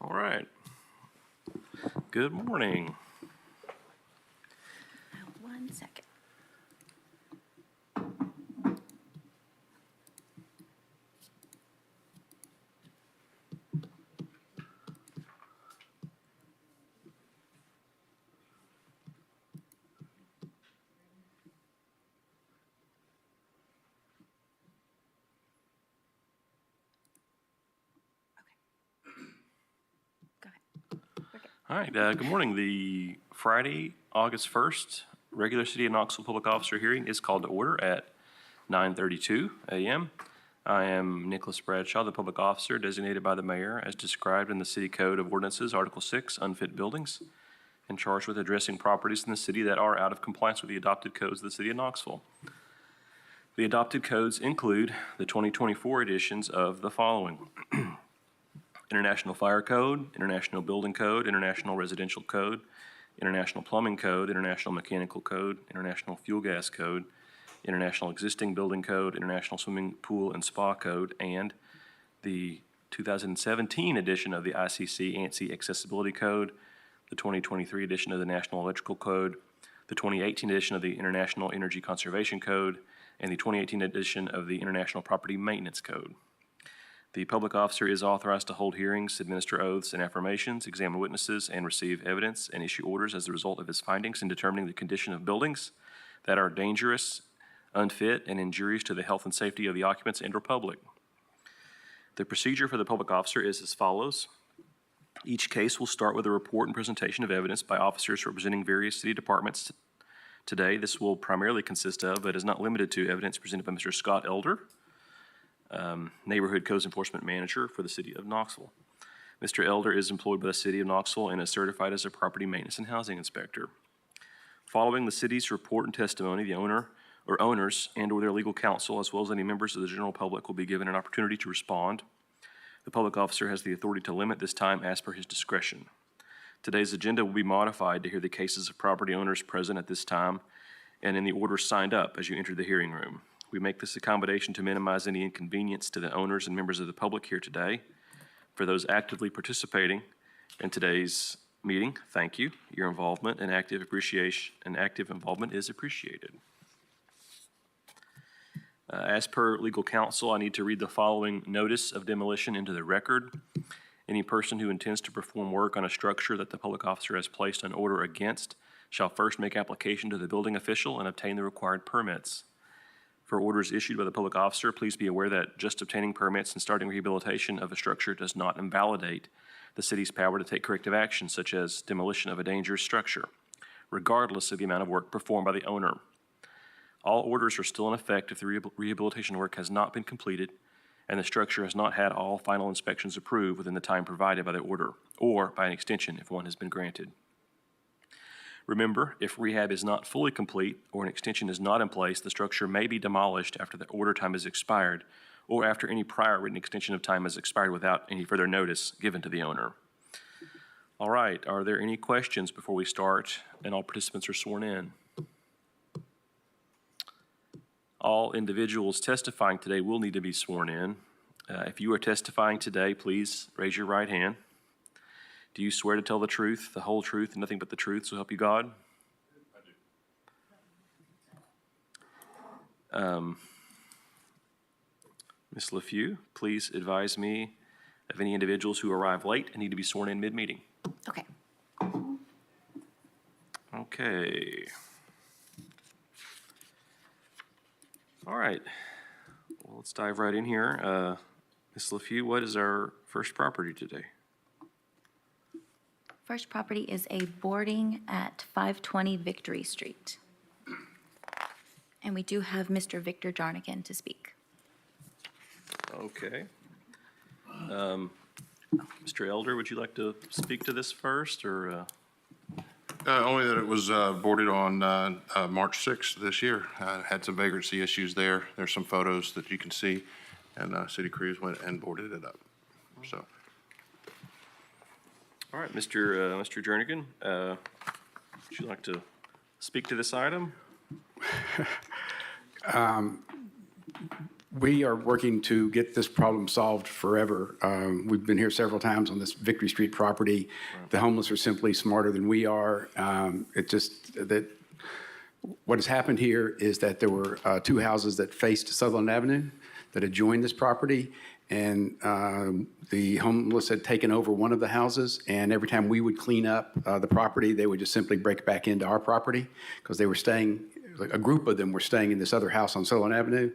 All right. Good morning. One second. Go ahead. We're good. All right. Good morning. The Friday, August 1st, regular City of Knoxville Public Officer hearing is called to order at 9:32 a.m. I am Nicholas Bradshaw, the public officer designated by the mayor as described in the City Code of Ordinances, Article 6, Unfit Buildings, and charged with addressing properties in the city that are out of compliance with the adopted codes of the City of Knoxville. The adopted codes include the 2024 editions of the following: International Fire Code, International Building Code, International Residential Code, International Plumbing Code, International Mechanical Code, International Fuel Gas Code, International Existing Building Code, International Swimming Pool and Spa Code, and the 2017 edition of the ICC ANSI Accessibility Code, the 2023 edition of the National Electrical Code, the 2018 edition of the International Energy Conservation Code, and the 2018 edition of the International Property Maintenance Code. The public officer is authorized to hold hearings, administer oaths and affirmations, examine witnesses, and receive evidence and issue orders as a result of his findings in determining the condition of buildings that are dangerous, unfit, and injurious to the health and safety of the occupants and/or public. The procedure for the public officer is as follows. Each case will start with a report and presentation of evidence by officers representing various city departments. Today, this will primarily consist of, but is not limited to, evidence presented by Mr. Scott Elder, Neighborhood Codes Enforcement Manager for the City of Knoxville. Mr. Elder is employed by the City of Knoxville and is certified as a Property Maintenance and Housing Inspector. Following the city's report and testimony, the owner or owners and/or their legal counsel, as well as any members of the general public, will be given an opportunity to respond. The public officer has the authority to limit this time as per his discretion. Today's agenda will be modified to hear the cases of property owners present at this time and in the order signed up as you enter the hearing room. We make this accommodation to minimize any inconvenience to the owners and members of the public here today. For those actively participating in today's meeting, thank you. Your involvement and active involvement is appreciated. As per legal counsel, I need to read the following notice of demolition into the record. Any person who intends to perform work on a structure that the public officer has placed an order against shall first make application to the building official and obtain the required permits. For orders issued by the public officer, please be aware that just obtaining permits and starting rehabilitation of a structure does not invalidate the city's power to take corrective action, such as demolition of a dangerous structure, regardless of the amount of work performed by the owner. All orders are still in effect if the rehabilitation work has not been completed and the structure has not had all final inspections approved within the time provided by the order, or by an extension if one has been granted. Remember, if rehab is not fully complete or an extension is not in place, the structure may be demolished after the order time has expired or after any prior written extension of time has expired without any further notice given to the owner. All right, are there any questions before we start and all participants are sworn in? All individuals testifying today will need to be sworn in. If you are testifying today, please raise your right hand. Do you swear to tell the truth, the whole truth, and nothing but the truth, so help you God? I do. Ms. LaFew, please advise me of any individuals who arrive late and need to be sworn in mid-meeting. Okay. Okay. All right. Well, let's dive right in here. Ms. LaFew, what is our first property today? First property is a boarding at 520 Victory Street. And we do have Mr. Victor Jarnigan to speak. Okay. Mr. Elder, would you like to speak to this first, or? Only that it was boarded on March 6th this year. Had some vagrancy issues there. There's some photos that you can see, and city crews went and boarded it up. So. All right, Mr. Jernigan, would you like to speak to this item? We are working to get this problem solved forever. We've been here several times on this Victory Street property. The homeless are simply smarter than we are. It just, that, what has happened here is that there were two houses that faced Sutherland Avenue that adjoined this property, and the homeless had taken over one of the houses, and every time we would clean up the property, they would just simply break back into our property because they were staying, a group of them were staying in this other house on Sutherland Avenue.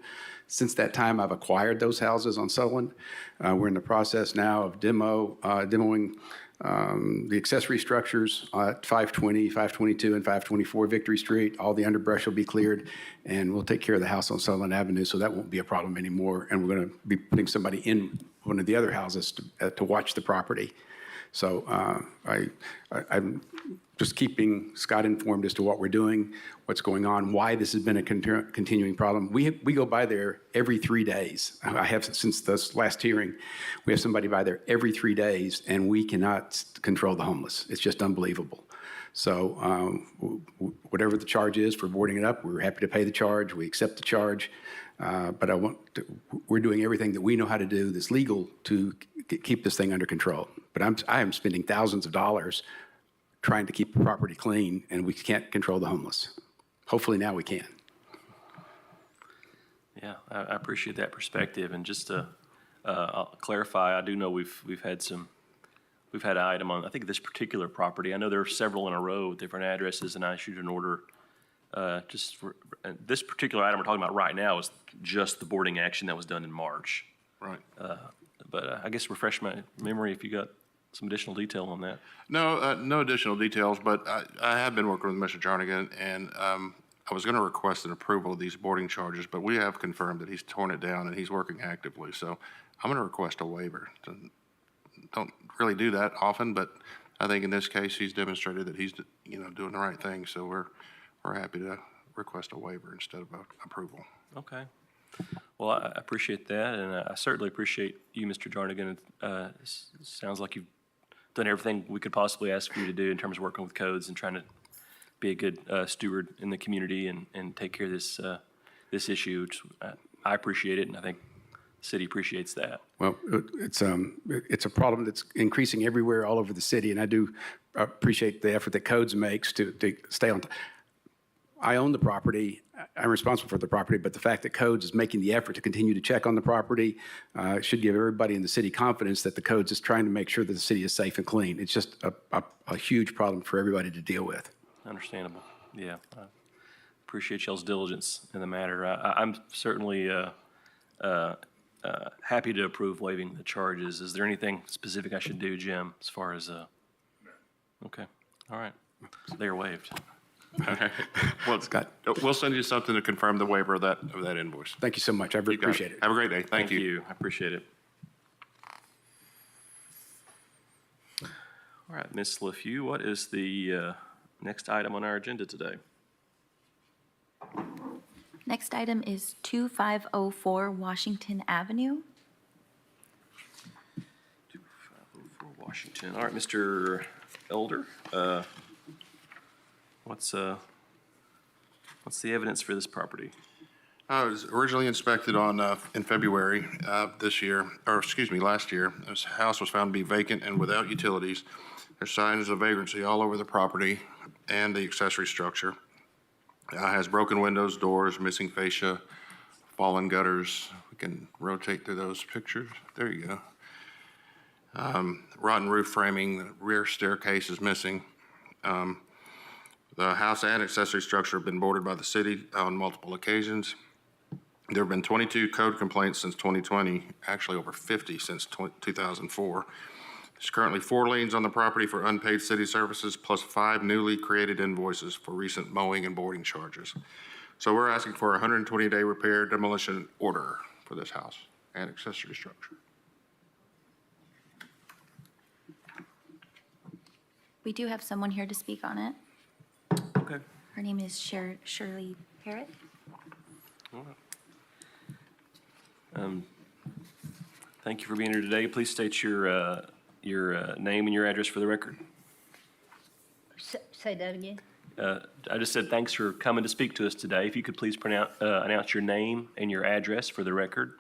Since that time, I've acquired those houses on Sutherland. We're in the process now of demoing the accessory structures at 520, 522, and 524 Victory Street. All the underbrush will be cleared, and we'll take care of the house on Sutherland Avenue, so that won't be a problem anymore. And we're going to be putting somebody in one of the other houses to watch the property. So I'm just keeping Scott informed as to what we're doing, what's going on, why this has been a continuing problem. We go by there every 3 days. I have since this last hearing. We have somebody by there every 3 days, and we cannot control the homeless. It's just unbelievable. So whatever the charge is for boarding it up, we're happy to pay the charge. We accept the charge. But we're doing everything that we know how to do that's legal to keep this thing under control. But I am spending thousands of dollars trying to keep the property clean, and we can't control the homeless. Hopefully now we can. Yeah, I appreciate that perspective. And just to I'll clarify, I do know we've had an item on, I think, this particular property. I know there are several in a row with different addresses, and I issued an order just for, this particular item we're talking about right now is just the boarding action that was done in March. Right. But I guess refresh my memory if you got some additional detail on that. No, no additional details, but I have been working with Mr. Jarnigan, and I was going to request an approval of these boarding charges, but we have confirmed that he's torn it down and he's working actively. So I'm going to request a waiver. Don't really do that often, but I think in this case he's demonstrated that he's doing the right thing. So we're happy to request a waiver instead of approval. Okay. Well, I appreciate that, and I certainly appreciate you, Mr. Jarnigan. Sounds like you've done everything we could possibly ask for you to do in terms of working with codes and trying to be a good steward in the community and take care of this issue. Which I appreciate it, and I think the city appreciates that. Well, it's a problem that's increasing everywhere all over the city, and I do appreciate the effort that codes makes to stay on. I own the property. I'm responsible for the property, but the fact that codes is making the effort to continue to check on the property should give everybody in the city confidence that the codes is trying to make sure that the city is safe and clean. It's just a huge problem for everybody to deal with. Understandable. Yeah. I appreciate y'all's diligence in the matter. I'm certainly happy to approve waiving the charges. Is there anything specific I should do, Jim, as far as okay. All right. They are waived. Okay. Well, Scott. We'll send you something to confirm the waiver of that invoice. Thank you so much. I really You got appreciate it. Have a great day. Thank you. I appreciate it. All right, Ms. LaFew, what is the next item on our agenda today? Next item is 2504 Washington Avenue. 2504 Washington. All right, Mr. Elder, what's the evidence for this property? It was originally inspected in February last year. This house was found to be vacant and without utilities. There's signs of vagrancy all over the property and the accessory structure. It has broken windows, doors, missing fascia, fallen gutters. We can rotate through those pictures. There you go. Rotten roof framing, the rear staircase is missing. The house and accessory structure have been boarded by the city on multiple occasions. There have been 22 code complaints since 2020, actually over 50 since 2004. There's currently 4 liens on the property for unpaid city services, plus 5 newly created invoices for recent mowing and boarding charges. So we're asking for a 120-day repair demolition order for this house and accessory structure. We do have someone here to speak on it. Okay. Her name is Shirley Parrott. All right. Thank you for being here today. Please state your name and your address for the record. Say that again? I just said thanks for coming to speak to us today. If you could please announce your name and your address for the record.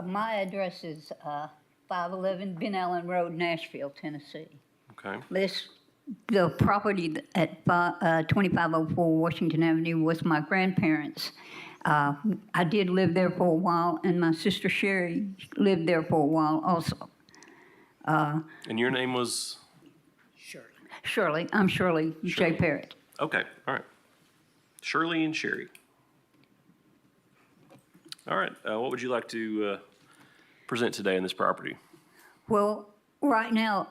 My address is 511 Ben Allen Road, Nashville, Tennessee. Okay. The property at 2504 Washington Avenue was my grandparents'. I did live there for a while, and my sister Sherry lived there for a while also. And your name was? Shirley, I'm Shirley J. Parrott. Okay, all right. Shirley and Sherry. All right, what would you like to present today on this property? Well, right now,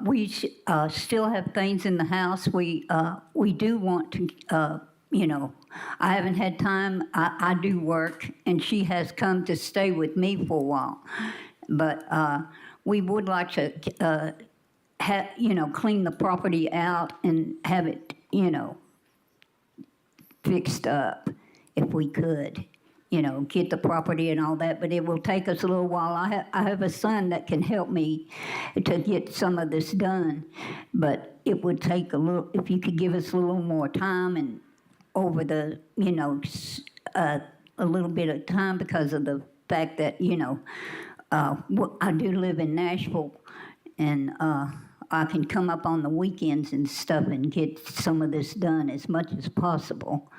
we still have things in the house. We do want to, I haven't had time. I do work, and she has come to stay with me for a while. But we would like to, clean the property out and have it, fixed up if we could. Get the property and all that, but it will take us a little while. I have a son that can help me to get some of this done, but it would take a little, if you could give us a little more time and over the, a little bit of time because of the fact that, I do live in Nashville and I can come up on the weekends and stuff and get some of this done as much as possible.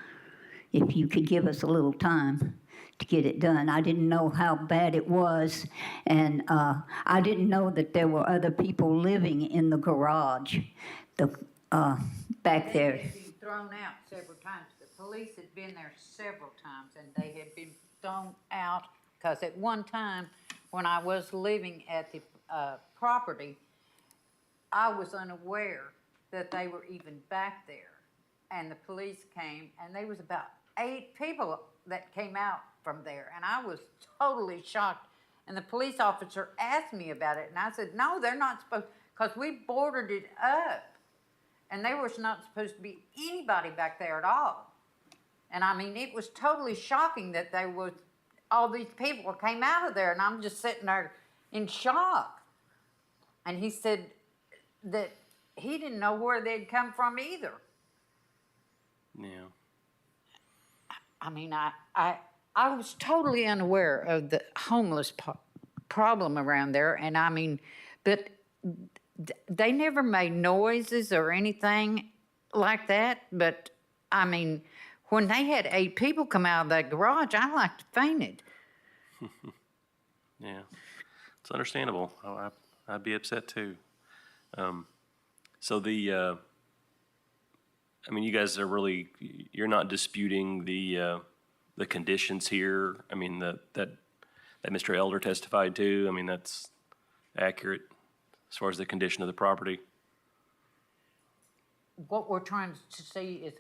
If you could give us a little time to get it done. I didn't know how bad it was, and I didn't know that there were other people living in the garage back there. They had been thrown out several times. The police had been there several times, and they had been thrown out because at one time, when I was living at the property, I was unaware that they were even back there. And the police came, and there was about 8 people that came out from there, and I was totally shocked. And the police officer asked me about it, and I said, no, they're not supposed, because we boarded it up, and there was not supposed to be anybody back there at all. And I mean, it was totally shocking that there was, all these people came out of there, and I'm just sitting there in shock. And he said that he didn't know where they'd come from either. Yeah. I mean, I was totally unaware of the homeless problem around there, and I mean, but they never made noises or anything like that. But I mean, when they had 8 people come out of that garage, I like to fainted. Yeah, it's understandable. I'd be upset too. So I mean, you guys are really, you're not disputing the conditions here. I mean, that Mr. Elder testified to. I mean, that's accurate as far as the condition of the property. What we're trying to see is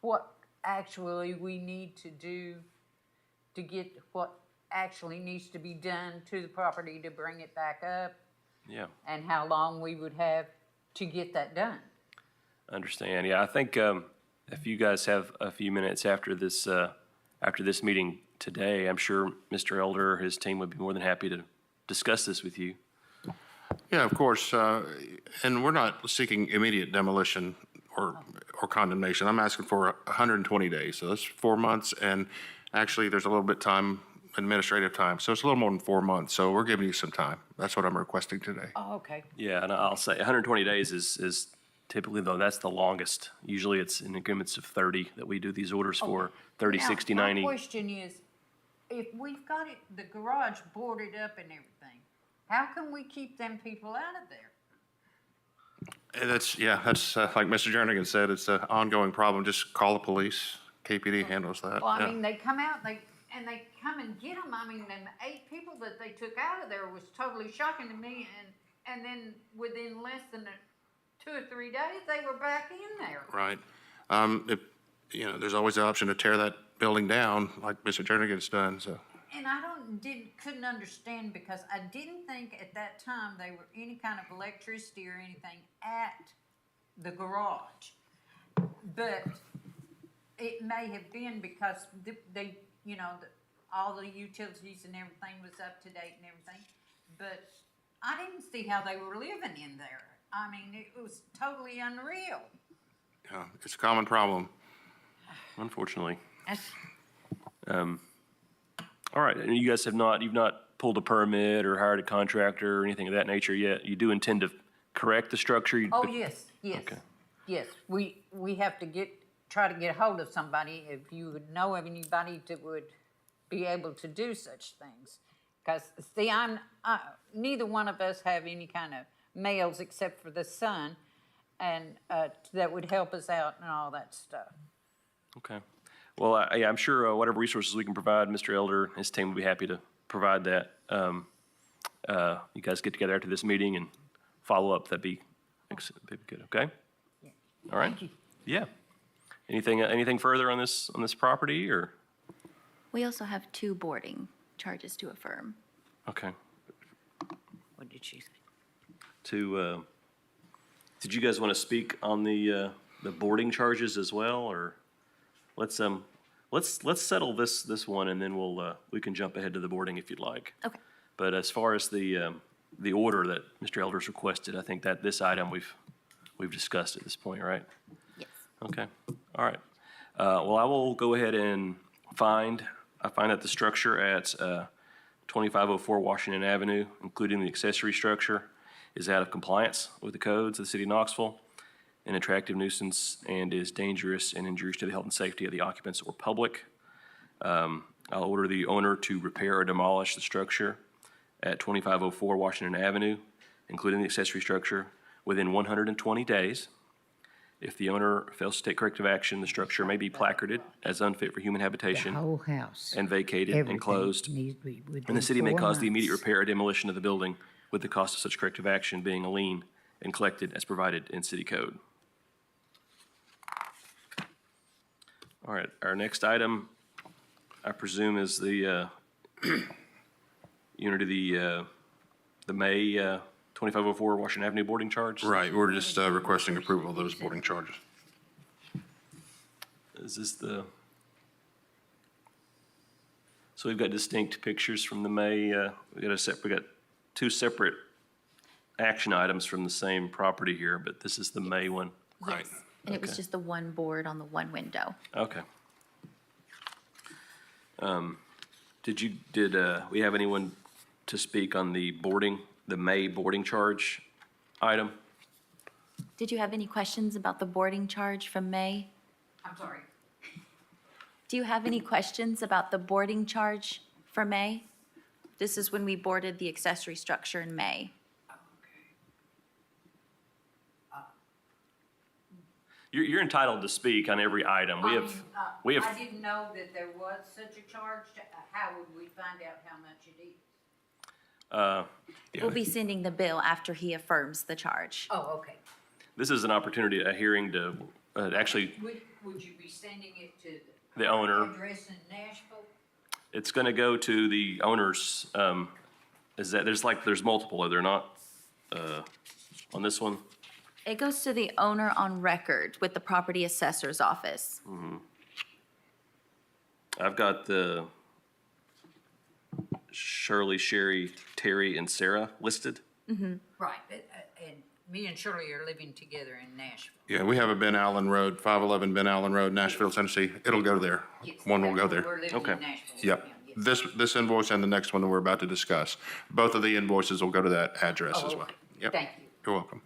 what actually we need to do to get what actually needs to be done to the property to bring it back up. Yeah. And how long we would have to get that done. Understand. Yeah, I think if you guys have a few minutes after this meeting today, I'm sure Mr. Elder or his team would be more than happy to discuss this with you. Yeah, of course, and we're not seeking immediate demolition or condemnation. I'm asking for 120 days, so that's 4 months, and actually, there's a little bit administrative time, so it's a little more than 4 months, so we're giving you some time. That's what I'm requesting today. Oh, okay. Yeah, and I'll say 120 days is typically, though, that's the longest. Usually it's in increments of 30 that we do these orders for, 30, Now, 60, 90. My question is, if we've got the garage boarded up and everything, how can we keep them people out of there? And that's like Mr. Jernigan said, it's an ongoing problem. Just call the police. KPD handles that. Well, I Yeah. mean, they come out, they come and get them. I mean, them 8 people that they took out of there was totally shocking to me. And then within less than 2 or 3 days, they were back in there. Right. If, there's always the option to tear that building down like Mr. Jernigan's done, so. And I couldn't understand because I didn't think at that time they were any kind of electricity or anything at the garage. But it may have been because they all the utilities and everything was up to date and everything. But I didn't see how they were living in there. I mean, it was totally unreal. It's a common problem. unfortunately. That's- All right, and you guys you've not pulled a permit or hired a contractor or anything of that nature yet? You do intend to correct the structure? Oh, yes, yes. Okay. Yes, we have to try to get a hold of somebody, if you would know of anybody that would be able to do such things. Because, see, neither one of us have any kind of males except for the son, and that would help us out and all that stuff. Okay. Well, I'm sure whatever resources we can provide, Mr. Elder and his team will be happy to provide that. You guys get together after this meeting and follow up. That'd be good, okay? All right? Thank you. Yeah. Anything further on this property, or? We also have 2 boarding charges to affirm. Okay. What did she say? Did you guys want to speak on the boarding charges as well, or? Let's settle this one, and then we can jump ahead to the boarding if you'd like. Okay. But as far as the order that Mr. Elder's requested, I think that this item we've discussed at this point, right? Yes. Okay, all right. Well, I will go ahead and find that the structure at 2504 Washington Avenue, including the accessory structure, is out of compliance with the codes of the city of Knoxville, an attractive nuisance, and is dangerous and injurious to the health and safety of the occupants or public. I'll order the owner to repair or demolish the structure at 2504 Washington Avenue, including the accessory structure, within 120 days. If the owner fails to take corrective action, the structure may be placarded as unfit for human The habitation whole house. and vacated and Everything closed. needs to be And the within city may 4 cause the immediate months. repair or demolition of the building, with the cost of such corrective action being a lien and collected as provided in city code. All right, our next item, I presume, is the unit of the May 2504 Washington Avenue boarding charge? Right, we're just requesting approval of those boarding charges. Is this so we've got distinct pictures from the May, we got 2 separate action items from the same property here, but this is the May one. Right. And it was Okay. just the 1 board on the 1 window. Okay. Did we have anyone to speak on the May boarding charge item? Did you have any questions about the boarding charge from May? I'm sorry. Do you have any questions about the boarding charge for May? This is when we boarded the accessory structure in May. You're entitled to speak on every item. We have. I didn't know that there was such a charge. How would we find out how much it is? We'll be sending the bill after he affirms the charge. Oh, okay. This is an opportunity, a hearing to actually, Would you be sending it to the owner. address in Nashville? It's going to go to the owners. There's multiple, are there not, on this one? It goes to the owner on record with the property assessor's office. I've got the Shirley, Sherry, Terry, and Sarah listed. Right, and me and Shirley are living together in Nashville. Yeah, we have a Ben Allen Road, 511 Ben Allen Road, Nashville, Tennessee. It'll go there. Yes, One will go that's where there. We're living Okay. in Nashville. Yep. Yeah, yes. This invoice and the next one that we're about to discuss, both of the invoices will go to that address Oh, as well. okay. Yep. Thank you. You're welcome.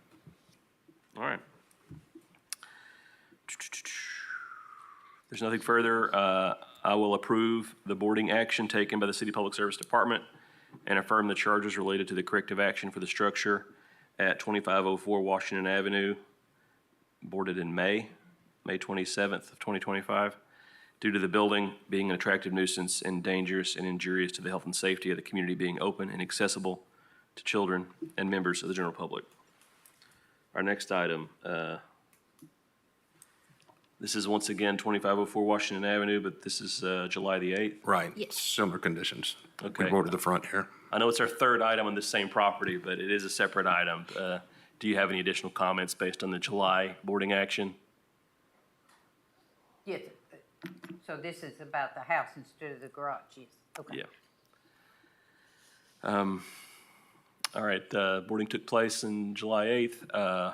All right. There's nothing further. I will approve the boarding action taken by the City Public Service Department and affirm the charges related to the corrective action for the structure at 2504 Washington Avenue, boarded in May 27th of 2025, due to the building being an attractive nuisance and dangerous and injurious to the health and safety of the community, being open and accessible to children and members of the general public. Our next item, this is once again 2504 Washington Avenue, but this is July the 8th. Right. Yes. Similar conditions. Okay. We boarded the front here. I know it's our third item on the same property, but it is a separate item. Do you have any additional comments based on the July boarding action? Yes, so this is about the house instead of the garage, yes, okay. Yeah. All right, boarding took place on July 8th.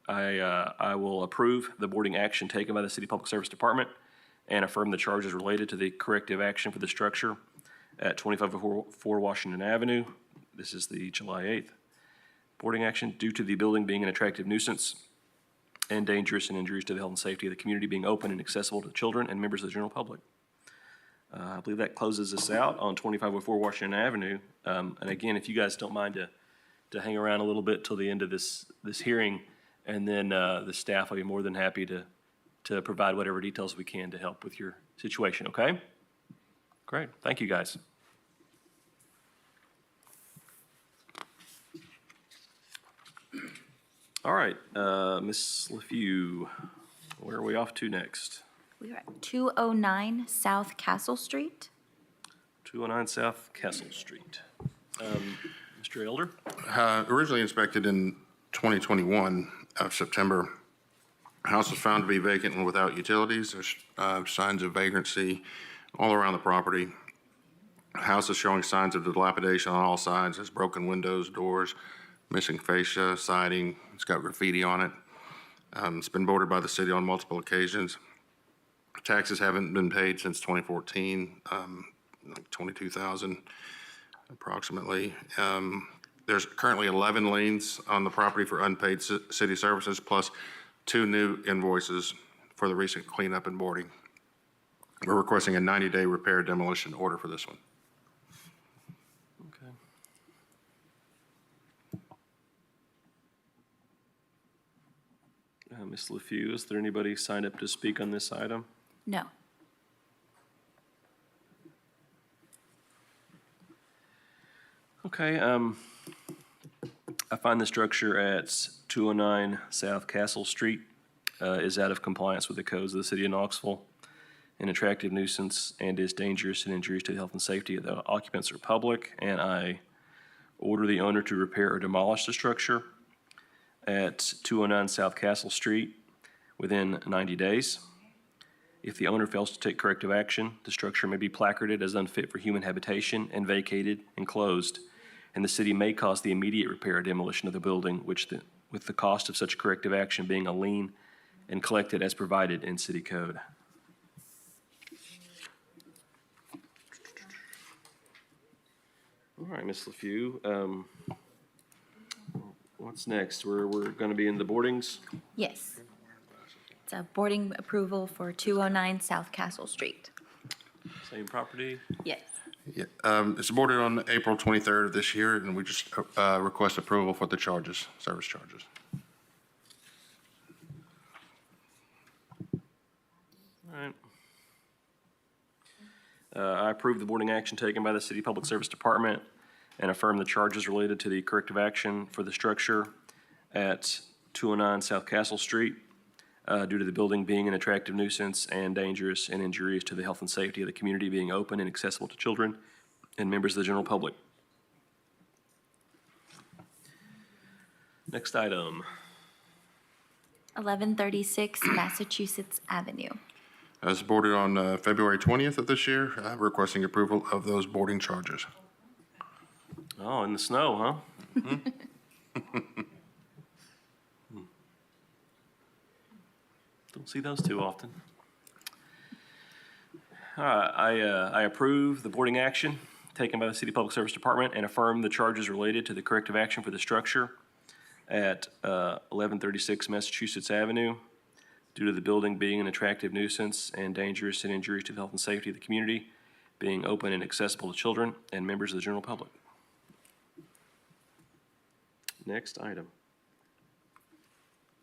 I will approve the boarding action taken by the City Public Service Department and affirm the charges related to the corrective action for the structure at 2504 Washington Avenue. This is the July 8th. Boarding action due to the building being an attractive nuisance and dangerous and injurious to the health and safety of the community, being open and accessible to children and members of the general public. I believe that closes us out on 2504 Washington Avenue. And again, if you guys don't mind to hang around a little bit till the end of this hearing, and then the staff will be more than happy to provide whatever details we can to help with your situation, okay? Great, thank you, guys. All right, Ms. LaFew, where are we off to next? We are at 209 South Castle Street. 209 South Castle Street. Mr. Elder? Originally inspected in 2021 of September, the house was found to be vacant and without utilities. There's signs of vagrancy all around the property. The house is showing signs of dilapidation on all sides. There's broken windows, doors, missing fascia, siding. It's got graffiti on it. It's been boarded by the city on multiple occasions. Taxes haven't been paid since 2014, like $22,000 approximately. There's currently 11 liens on the property for unpaid city services, plus 2 new invoices for the recent cleanup and boarding. We're requesting a 90-day repair demolition order for this one. Okay. Ms. LaFew, is there anybody signed up to speak on this item? No. Okay, I find the structure at 209 South Castle Street is out of compliance with the codes of the city of Knoxville, an attractive nuisance, and is dangerous and injurious to the health and safety of the occupants or public, and I order the owner to repair or demolish the structure at 209 South Castle Street within 90 days. If the owner fails to take corrective action, the structure may be placarded as unfit for human habitation and vacated and closed, and the city may cause the immediate repair or demolition of the building, with the cost of such corrective action being a lien and collected as provided in city code. All right, Ms. LaFew, what's next? We're going to be in the boardings. Yes. It's a boarding approval for 209 South Castle Street. Same property. Yes. Yeah, it's boarded on April 23rd of this year, and we just request approval for the charges, service charges. All right. I approve the boarding action taken by the City Public Service Department and affirm the charges related to the corrective action for the structure at 209 South Castle Street due to the building being an attractive nuisance and dangerous and injurious to the health and safety of the community, being open and accessible to children and members of the general public. Next item. 1136 Massachusetts Avenue. It's boarded on February 20th of this year, requesting approval of those boarding charges. Oh, in the snow, huh? Don't see those too often. I approve the boarding action taken by the City Public Service Department and affirm the charges related to the corrective action for the structure at 1136 Massachusetts Avenue due to the building being an attractive nuisance and dangerous and injurious to the health and safety of the community, being open and accessible to children and members of the general public. Next item.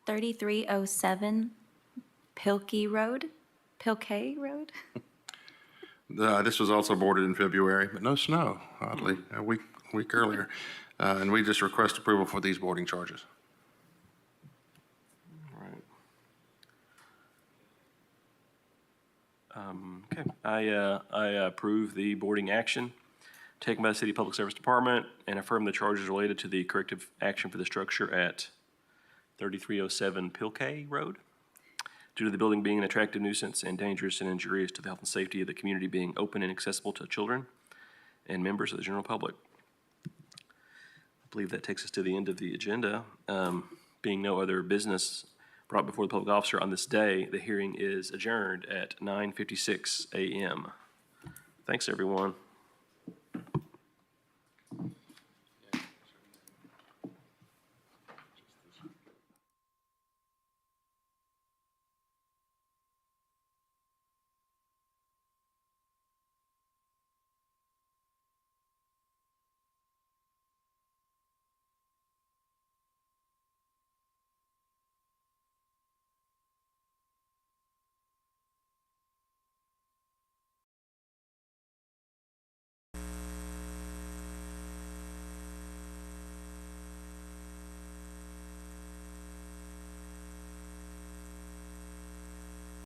3307 Pilkey Road. This was also boarded in February, but no snow, oddly, a week earlier. And we just request approval for these boarding charges. All right. Okay, I approve the boarding action taken by the City Public Service Department and affirm the charges related to the corrective action for the structure at 3307 Pilkey Road due to the building being an attractive nuisance and dangerous and injurious to the health and safety of the community, being open and accessible to children and members of the general public. I believe that takes us to the end of the agenda. being no other business brought before the public officer on this day, the hearing is adjourned at 9:56 a.m. Thanks, everyone.